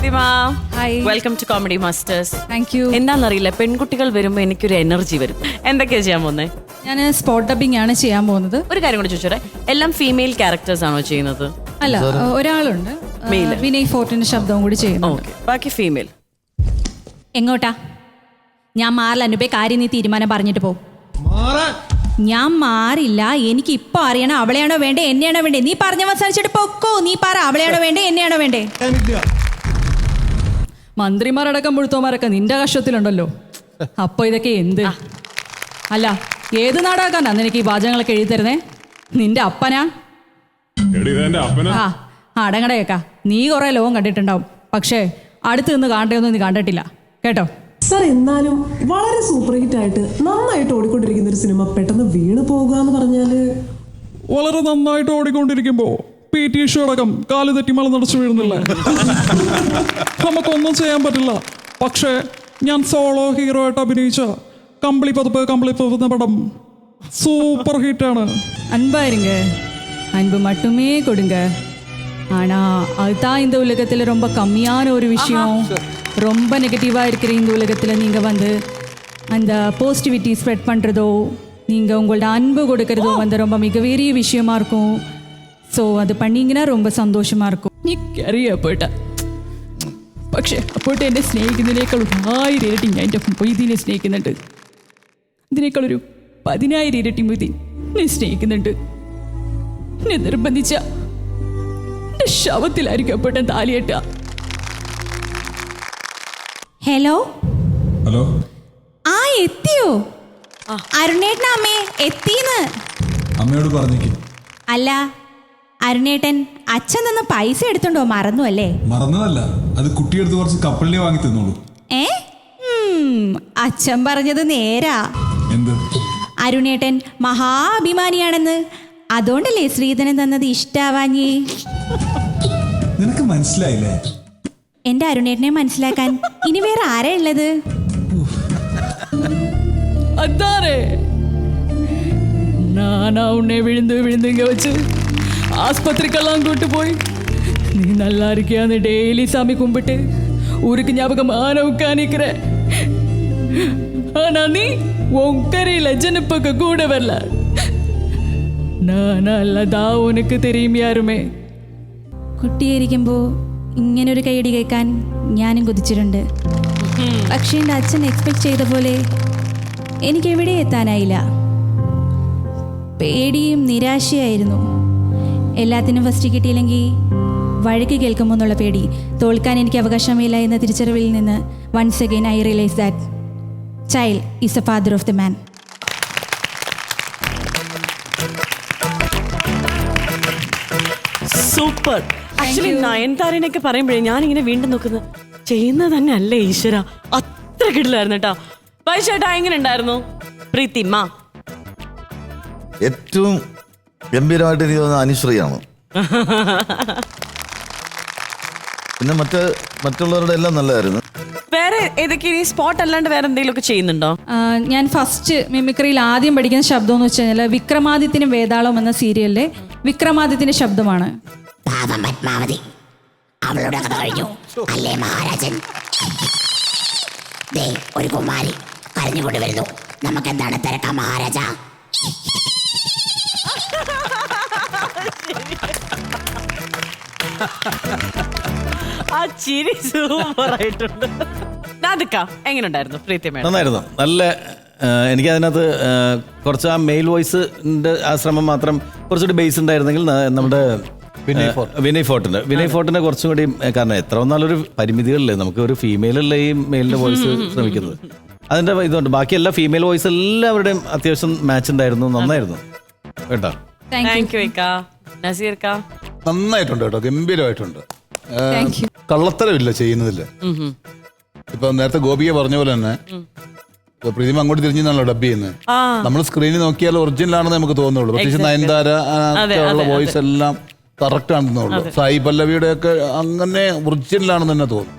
Preethima. Hi. Welcome to comedy masters. Thank you. എന്താണെന്നറിയില്ല, പെൺകുട്ടികൾ വരുമ്പോൾ എനിക്കൊരു എനർജി വരും. എന്തൊക്കെയാ ചെയ്യാൻ പോകുന്നത്? ഞാൻ സ്പോട്ട് ഡബിംഗ് ആണ് ചെയ്യാൻ പോകുന്നത്. ഒരു കാര്യം കൂടെ ചോദിച്ചോട്ടെ, എല്ലാം ഫീമെയിൽ ക്യാരക്ടേഴ്സ് ആണോ ചെയ്യുന്നത്? അല്ല, ഒരാളുണ്ട്, വിനയ് ഫോർട്ടിന്റെ ശബ്ദവും കൂടി ചെയ്യുന്നു. ഓക്കെ, ബാക്കി ഫീമെയിൽ. എങ്ങോട്ടാ? ഞാൻ മാറില്ല അനുപേ, കാര്യം നീ തീരുമാനം പറഞ്ഞിട്ട് പോ. ഞാൻ മാറില്ല. എനിക്ക് ഇപ്പൊ അറിയണം അവളെയാണോ വേണ്ടേ എന്നെയാണോ വേണ്ടേ. നീ പറഞ്ഞ അവസാനിച്ചിട്ട് പൊക്കോ. നീ പറ, അവളെയാണോ വേണ്ടേ എന്നെയാണോ വേണ്ടേ? മന്ത്രിമാരടക്കം മുഴുത്തോമാരൊക്കെ നിന്റെ കഷ്ടത്തിലുണ്ടല്ലോ. അപ്പൊ ഇതൊക്കെ എന്ത്? അല്ല, ഏത് നാടാക്കാനാ നിനക്ക് ഈ പാചകങ്ങളൊക്കെ എഴുതി തരുന്നേ? നിന്റെ അപ്പനാ? ആ അടങ്ങടയേക്കാ. നീ കുറെ ലോകം കണ്ടിട്ടുണ്ടാവും, പക്ഷേ അടുത്ത് നിന്ന് കാണേണ്ടതൊന്നും നീ കണ്ടിട്ടില്ല കേട്ടോ. സർ, എന്നാലും വളരെ സൂപ്പർ ഹിറ്റ് ആയിട്ട് നന്നായിട്ട് ഓടിക്കൊണ്ടിരിക്കുന്ന ഒരു സിനിമ പെട്ടെന്ന് വീണ് പോകുക എന്ന് പറഞ്ഞാല് വളരെ നന്നായിട്ട് ഓടിക്കൊണ്ടിരിക്കുമ്പോ PT ഉഷ അടക്കം കാല് തെറ്റി മല നടച്ചു വീഴുന്നില്ല. നമുക്കൊന്നും ചെയ്യാൻ പറ്റില്ല. പക്ഷേ ഞാൻ സോളോ ഹീറോ ആയിട്ട് അഭിനയിച്ച കമ്പിളി പതിപ്പ് പടം സൂപ്പർ ഹിറ്റാണ്. அன்பாருங்க, அன்பு மட்டுமே கொடுங்க. ஆனா அதுதான் இந்த உலகத்துல ரொம்ப கம்மியான ஒரு விஷயம். ரொம்ப நெகட்டிவா இருக்கிற இந்த உலகத்துல நீங்க வந்து அந்த பாசிட்டிவிட்டி ஸ்ப்ரெட் பண்றதோ, நீங்க உங்களோட அன்பு கொடுக்கறதோ வந்து ரொம்ப மிகப்பெரிய விஷயமா இருக்கும். ஸோ அது பண்ணீங்கன்னா ரொம்ப സന്തോഷமா இருக்கும். നീ കറിയപ്പോട്ട, പക്ഷെ അപ്പോട്ട് എന്നെ സ്നേഹിക്കുന്നതിനേക്കാൾ 1000 ഇരട്ടി ഞാൻ എൻ്റെ മൊയ്തീനെ സ്നേഹിക്കുന്നുണ്ട്. ഇതിനേക്കാൾ ഒരു 10,000 ഇരട്ടി മൊയ്തീൻ എന്നെ സ്നേഹിക്കുന്നുണ്ട്. എന്നെ നിർബന്ധിച്ച എന്റെ ശവത്തിലായിരിക്കും അപ്പോട്ടെ താലിയേട്ട. Hello hello. ആ എത്തിയോ? അരുണേട്ടൻ അമ്മേ എത്തിന്ന്. അമ്മയോട് പറഞ്ഞേക്ക്. അല്ല അരുണേട്ടൻ, അച്ഛൻ നിന്ന് പൈസ എടുത്തോണ്ടോ മറന്നു അല്ലേ? മറന്നതല്ല, അത് കുട്ടിയെടുത്ത് കുറച്ച് കപ്പലിനെ വാങ്ങി തിന്നോളൂ. അച്ഛൻ പറഞ്ഞത് നേരാ. എന്ത്? അരുണേട്ടൻ മഹാഭിമാനിയാണെന്ന്. അതുകൊണ്ടല്ലേ ശ്രീധരൻ തന്നത് ഇഷ്ടാവാഞ്ഞേ? നിനക്ക് മനസ്സിലായില്ലേ? എന്റെ അരുണേട്ടനെ മനസ്സിലാക്കാൻ ഇനി വേറെ ആരാ ഉള്ളത്? അതാരേ? நானா உன்னை விழுந்து விழுந்து இங்க வச்சு ஆஸ்பத்திரிக்கெல்லாம் கூட்டு போய் நீ நல்லா இருக்கியான்னு டெய்லி சாமி கும்பிட்டு ஊருக்கு ஞாபகமான உட்காந்துக்கிற. ஆனா நீ உன் கரையில ஜனப்பக்க கூட வரல. നാനല്ലതാ ഉനക്ക് തെരിയും യാരുമേ. കുട്ടിയായിരിക്കുമ്പോൾ ഇങ്ങനൊരു കൈയടി കേൾക്കാൻ ഞാനും കൊതിച്ചിട്ടുണ്ട്. പക്ഷേ എൻ്റെ അച്ഛൻ എക്സ്പെക്ട് ചെയ്ത പോലെ എനിക്ക് എവിടെ എത്താനായില്ല. പേടിയും നിരാശയായിരുന്നു. എല്ലാത്തിനും ഫസ്റ്റ് കിട്ടിയില്ലെങ്കിൽ വഴക്ക് കേൾക്കുമ്പോൾ എന്നുള്ള പേടി, തോൽക്കാൻ എനിക്ക് അവകാശമില്ല എന്ന തിരിച്ചറിവിൽ നിന്ന് once again I realise that child is a father of the man. Super. Actually നയൻതാരനൊക്കെ പറയുമ്പോഴേ ഞാനിങ്ങനെ വീണ്ടും നോക്കുന്നത് ചെയ്യുന്നത് തന്നെ അല്ലേ ഈശ്വര. അത്ര കിടിലായിരുന്നു കേട്ടോ. വൈശേട്ടാ, എങ്ങനെ ഉണ്ടായിരുന്നു പ്രീതിമ? ഏറ്റവും ഗംഭീരമായിട്ട് എനിക്ക് തോന്നുന്നത് അനുശ്രീയാണ്. പിന്നെ മറ്റുള്ളവരുടെ എല്ലാം നല്ലതായിരുന്നു. വേറെ ഏതൊക്കെ സ്പോട്ട് അല്ലാണ്ട് വേറെ എന്തെങ്കിലും ഒക്കെ ചെയ്യുന്നുണ്ടോ? ഞാൻ ഫസ്റ്റ് മിമിക്രിയിൽ ആദ്യം പഠിക്കുന്ന ശബ്ദം എന്ന് വെച്ച് കഴിഞ്ഞാൽ വിക്രമാദിത്യനും വേതാളം എന്ന സീരിയലിലെ വിക്രമാദിത്യന്റെ ശബ്ദമാണ്. പാവം പത്മാവതി, അവളുടെ കഥ കഴിഞ്ഞു അല്ലേ മഹാരാജൻ? ദേ ഒരു കുമാരി കരഞ്ഞുകൊണ്ട് വരുന്നു. നമുക്ക് എന്താണ് തിരക്കാം മഹാരാജ? ആ ചിരി സൂപ്പർ ആയിട്ടുണ്ട്. എങ്ങനെ ഉണ്ടായിരുന്നു പ്രീതിമ? നന്നായിരുന്നു. നല്ല എനിക്ക് അതിനകത്ത് കുറച്ച് ആ മെയിൽ വോയിസിന്റെ ആ ശ്രമം മാത്രം കുറച്ചുകൂടി ബേസ് ഉണ്ടായിരുന്നെങ്കിൽ നമ്മുടെ വിനയ് ഫോർട്ടിന്റെ കുറച്ചും കൂടി, കാരണം എത്ര വന്നാലൊരു പരിമിതികളില്ലേ നമുക്ക്, ഒരു ഫീമെയിലല്ലേ ഈ മെയിലിന്റെ വോയിസ് ശ്രമിക്കുന്നത്. അതിന്റെ ഇതുണ്ട്. ബാക്കി എല്ലാ ഫീമെയിൽ വോയിസ് എല്ലാവരുടെയും അത്യാവശ്യം മാച്ച് ഉണ്ടായിരുന്നു. നന്നായിരുന്നു കേട്ടോ. നന്നായിട്ടുണ്ട് കേട്ടോ, ഗംഭീരമായിട്ടുണ്ട്. കള്ളത്തരമില്ല ചെയ്യുന്നതില്ല. ഇപ്പൊ നേരത്തെ ഗോപിക പറഞ്ഞ പോലെ തന്നെ പ്രീതിമ അങ്ങോട്ട് തിരിഞ്ഞാണല്ലോ ഡബ് ചെയ്യുന്നത്. നമ്മൾ സ്ക്രീനിൽ നോക്കിയാൽ ഒറിജിനൽ ആണെന്ന് നമുക്ക് തോന്നുള്ളൂ. പ്രത്യേകിച്ച് നയൻതാര ഉള്ള വോയിസ് എല്ലാം കറക്റ്റ് ആണെന്ന് തോന്നുള്ളൂ. സായി പല്ലവിയുടെ ഒക്കെ അങ്ങനെ ഒറിജിനൽ ആണെന്ന് തന്നെ തോന്നും.